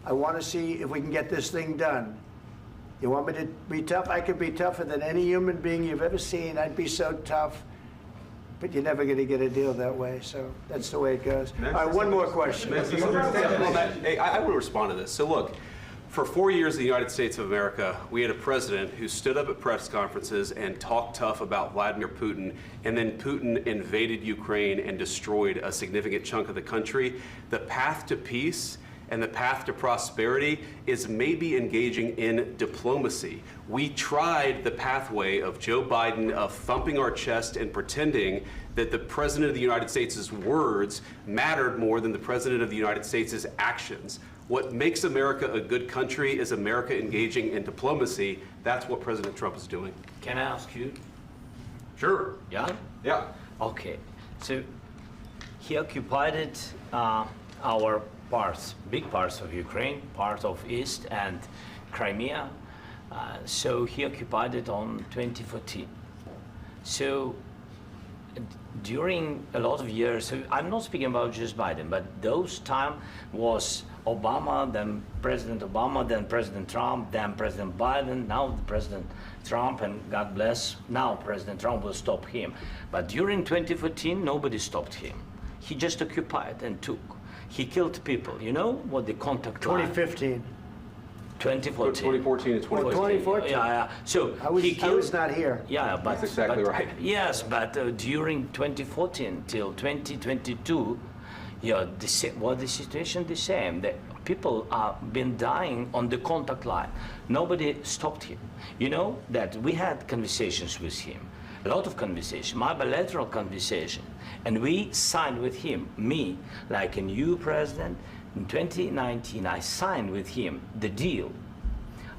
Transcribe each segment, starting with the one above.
I want to see if we can get this thing done. You want me to be tough? I could be tougher than any human being you've ever seen. I'd be so tough. But you're never going to get a deal that way, so that's the way it goes. All right, one more question. Hey, I want to respond to this. So look, for 4 years in the United States of America, we had a president who stood up at press conferences and talked tough about Vladimir Putin, and then Putin invaded Ukraine and destroyed a significant chunk of the country. The path to peace and the path to prosperity is maybe engaging in diplomacy. We tried the pathway of Joe Biden of thumping our chest and pretending that the President of the United States' words mattered more than the President of the United States' actions. What makes America a good country is America engaging in diplomacy. That's what President Trump is doing. Can I ask you? Sure. Yeah? Yeah. Okay. So he occupied our parts, big parts of Ukraine, part of East and Crimea. So he occupied it on 2014. So during a lot of years, so I'm not speaking about just Biden, but those time was Obama, then President Obama, then President Trump, then President Biden, now President Trump, and God bless, now President Trump will stop him. But during 2014, nobody stopped him. He just occupied and took. He killed people. You know what the contact line? 2015. 2014. 2014 and 2015. 2014. Yeah. So I was not here. Yeah, but that's exactly right. Yes, but during 2014 till 2022, yeah, the situation the same. The people have been dying on the contact line. Nobody stopped him. You know that we had conversations with him, a lot of conversation, my bilateral conversation, and we signed with him, me, like a new president. In 2019, I signed with him the deal.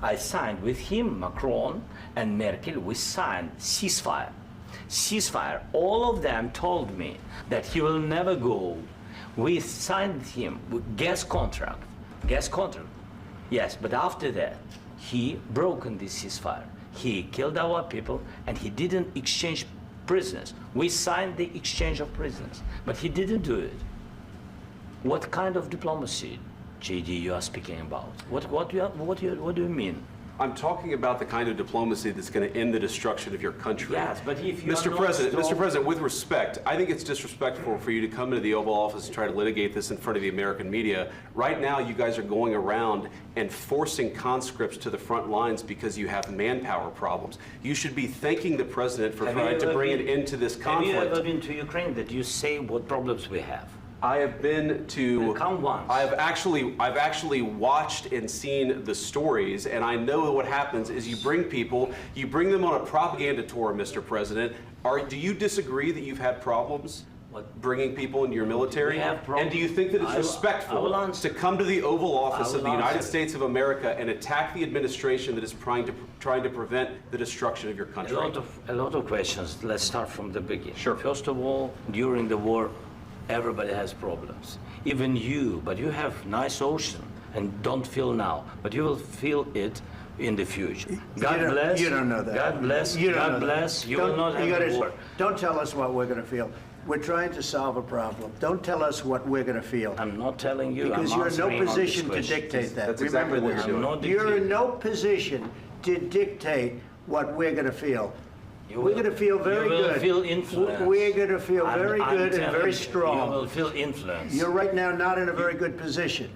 I signed with him, Macron and Merkel, we signed ceasefire. Ceasefire. All of them told me that he will never go. We signed with him with gas contract. Gas contract. Yes, but after that, he broken this ceasefire. He killed our people and he didn't exchange prisoners. We signed the exchange of prisoners, but he didn't do it. What kind of diplomacy, JD, you are speaking about? What do you mean? I'm talking about the kind of diplomacy that's going to end the destruction of your country. Yes, but if you Mr. President, with respect, I think it's disrespectful for you to come into the Oval Office and try to litigate this in front of the American media. Right now, you guys are going around and forcing conscripts to the front lines because you have manpower problems. You should be thanking the President for trying to bring an end to this conflict. Have you ever been to Ukraine that you say what problems we have? I have been to. Come once. I've actually watched and seen the stories, and I know what happens is you bring people, you bring them on a propaganda tour, Mr. President. Do you disagree that you've had problems bringing people into your military? We have problems. And do you think that it's respectful to come to the Oval Office of the United States of America and attack the administration that is trying to prevent the destruction of your country? A lot of questions. Let's start from the beginning. Sure. First of all, during the war, everybody has problems, even you, but you have nice ocean and don't feel now, but you will feel it in the future. God bless. You don't know that. God bless. You God bless. You will not have a war. Don't tell us what we're going to feel. We're trying to solve a problem. Don't tell us what we're going to feel. I'm not telling you. Because you're in no position to dictate that. That's exactly what you're doing. You're in no position to dictate what we're going to feel. We're going to feel very good. You will feel influence. We're going to feel very good and very strong. You will feel influence. You're right now not in a very good position.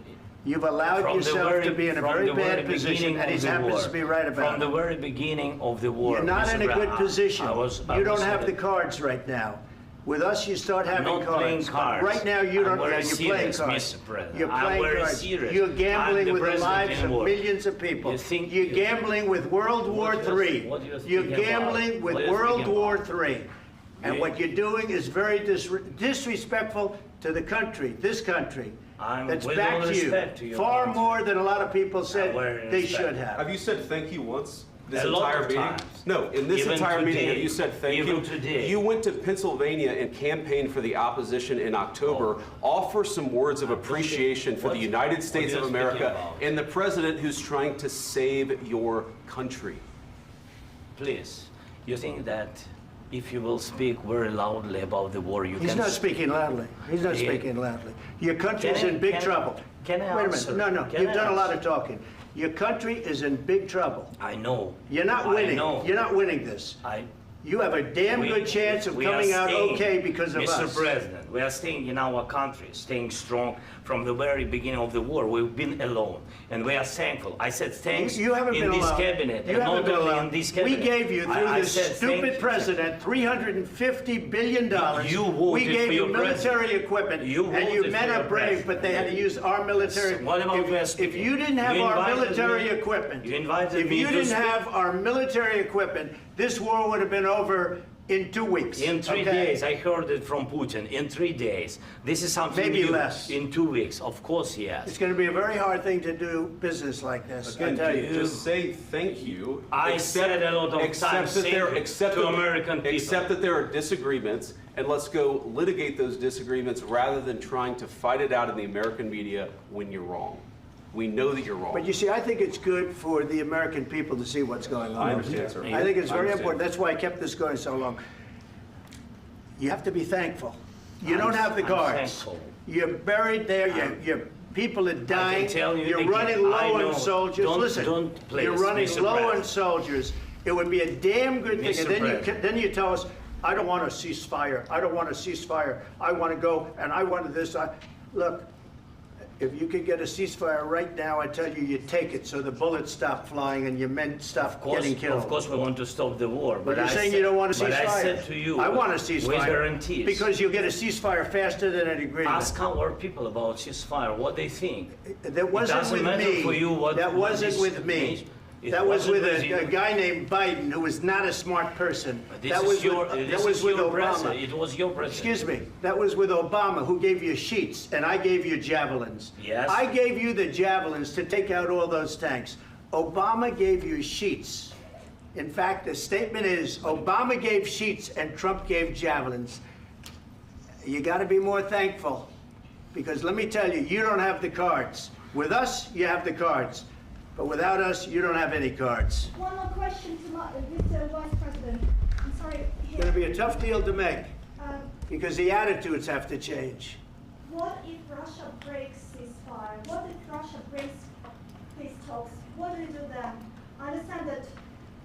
You've allowed yourself to be in a very bad position, and he happens to be right about it. From the very beginning of the war. You're not in a good position. You don't have the cards right now. With us, you start having cards. I'm not playing cards. Right now, you don't. You're playing cards. You're playing cards. You're gambling with the lives of millions of people. You're gambling with World War III. You're gambling with World War III. And what you're doing is very disrespectful to the country, this country, that's backed you far more than a lot of people said they should have. Have you said thank you once? This entire meeting? No, in this entire meeting, have you said thank you? Today. You went to Pennsylvania and campaigned for the opposition in October. Offer some words of appreciation for the United States of America and the president who's trying to save your country. Please, you think that if you will speak very loudly about the war, you He's can... not speaking loudly. He's not speaking loudly. Your country is in big trouble. Can I Wait a answer? minute. No, you've done a lot of talking. Your country is in big trouble. I know. You're not winning. I know. You're not winning this. You have a damn good chance of coming out okay because of us. Mr. President, we are staying in our country, staying strong from the very beginning of the war. We've been alone, and we are thankful. I said thanks you haven't in been this alone. cabinet, You and haven't not been only alone. in this cabinet. We gave you, through I this said stupid president, $350 billion. You voted we gave for you your military president. equipment, You and you voted men for are your brave, president. but they had to use our military. What about if you didn't have our military equipment, you invited if me you to didn't speak. have our military equipment, this war would have been over in 2 weeks. In 3 days, I heard it from Putin. In 3 days, this is something Maybe new. less. In 2 weeks, of course, yes. It's going to be a very hard thing to do business like this. I Again, tell you. just say thank you. I said a lot of times to American people. Accept that there are disagreements, and let's go litigate those disagreements rather than trying to fight it out in the American media when you're wrong. We know that you're wrong. But you see, I think it's good for the American people to see what's going on. I understand, sir. I think it's very understand. important. That's why I kept this going so long. You have to be thankful. You don't have the I'm cards. thankful. You're buried there. Your people are dying. tell you You're again, running I low know. on soldiers. Listen, Don't you're running Mr. low President. on soldiers. It would be a damn good thing. Mr. And then you tell us, I don't want a ceasefire. I don't want a ceasefire. I want to go, and I wanted this. Look, if you could get a ceasefire right now, I tell you, you take it so the bullets stop flying and your men stop getting killed. Of course, we want to stop the war. But you're saying you don't want a ceasefire. But I said to you, I want a ceasefire. with guarantees. Because you'll get a ceasefire faster than an agreement. Ask our people about ceasefire, what they think. That wasn't doesn't with matter me. for you what- That what wasn't this with me. means. It That was wasn't with with you. a guy named Biden, who was not a smart person. This That is was your, with, this that was is with your Obama. president. It was your president. Excuse me. That was with Obama, who gave you sheets, and I gave you javelins. Yes. I gave you the javelins to take out all those tanks. Obama gave you sheets. In fact, the statement is, Obama gave sheets and Trump gave javelins. You got to be more thankful, because let me tell you, you don't have the cards. With us, you have the cards. But without us, you don't have any cards. One more question to Mr. Vice President. I'm sorry. It's going to be a tough deal to make, Um, because the attitudes have to change. what if Russia breaks ceasefire? What if Russia breaks peace talks? What do you do then? I understand that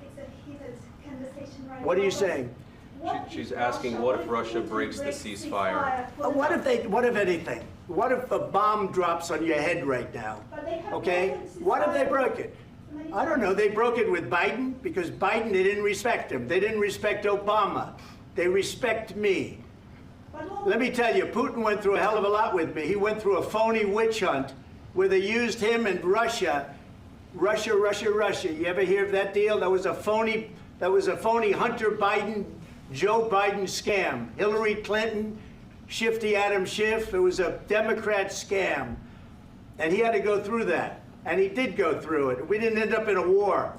it's a heated conversation right now. What are you but saying? what She's if asking, what if Russia Putin breaks the ceasefire? for the What time? if anything? What if a bomb drops on your head right now? But they have Okay? broken What if they ceasefire broke it? many I don't know. times. They broke it with Biden, because Biden, they didn't respect him. They didn't respect Obama. They respect me. But what- Let me tell you, Putin went through a hell of a lot with me. He went through a phony witch hunt where they used him and Russia. Russia. You ever hear of that deal? That was a phony Hunter Biden, Joe Biden scam. Hillary Clinton, Shifty Adam Schiff. It was a Democrat scam. And he had to go through that. And he did go through it. We didn't end up in a war.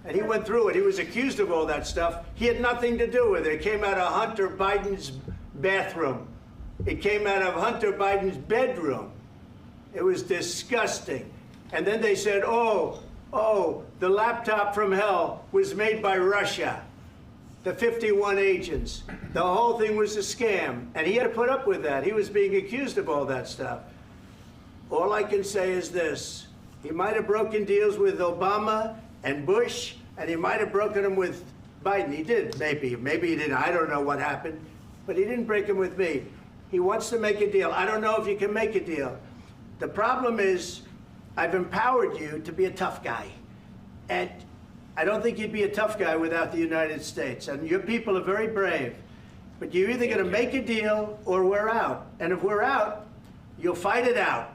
And he went through it. He was accused of all that stuff. He had nothing to do with it. It came out of Hunter Biden's bathroom. It came out of Hunter Biden's bedroom. It was disgusting. And then they said, oh, the laptop from hell was made by Russia. The 51 agents. The whole thing was a scam. And he had to put up with that. He was being accused of all that stuff. All I can say is this. He might have broken deals with Obama and Bush, and he might have broken them with Biden. He did, maybe. Maybe he didn't. I don't know what happened. But he didn't break them with me. He wants to make a deal. I don't know if you can make a deal. The problem is, I've empowered you to be a tough guy. And I don't think you'd be a tough guy without the United States. And your people are very brave. But you're either going to make a deal or we're out. And if we're out, you'll fight it out.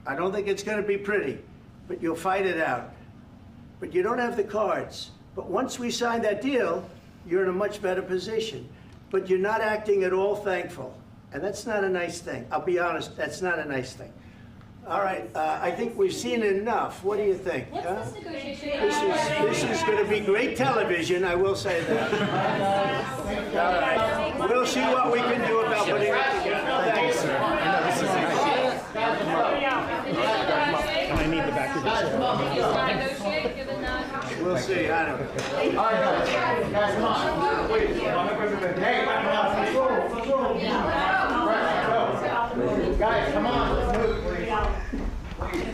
I don't think it's going to be pretty, but you'll fight it out. But you don't have the cards. But once we sign that deal, you're in a much better position. But you're not acting at all thankful. And that's not a nice thing. I'll be honest, that's not a nice thing. All right, I think we've seen enough. What do you think? Huh? What's this negotiation? This is going to be great television, I will say that. All right, we'll see what we can do about putting it together. Thanks, sir. Can I need the back of this? We'll see. I don't know. All right, guys, come on. Please. Hey, come on. Let's go. Guys, come on. Let's move, please.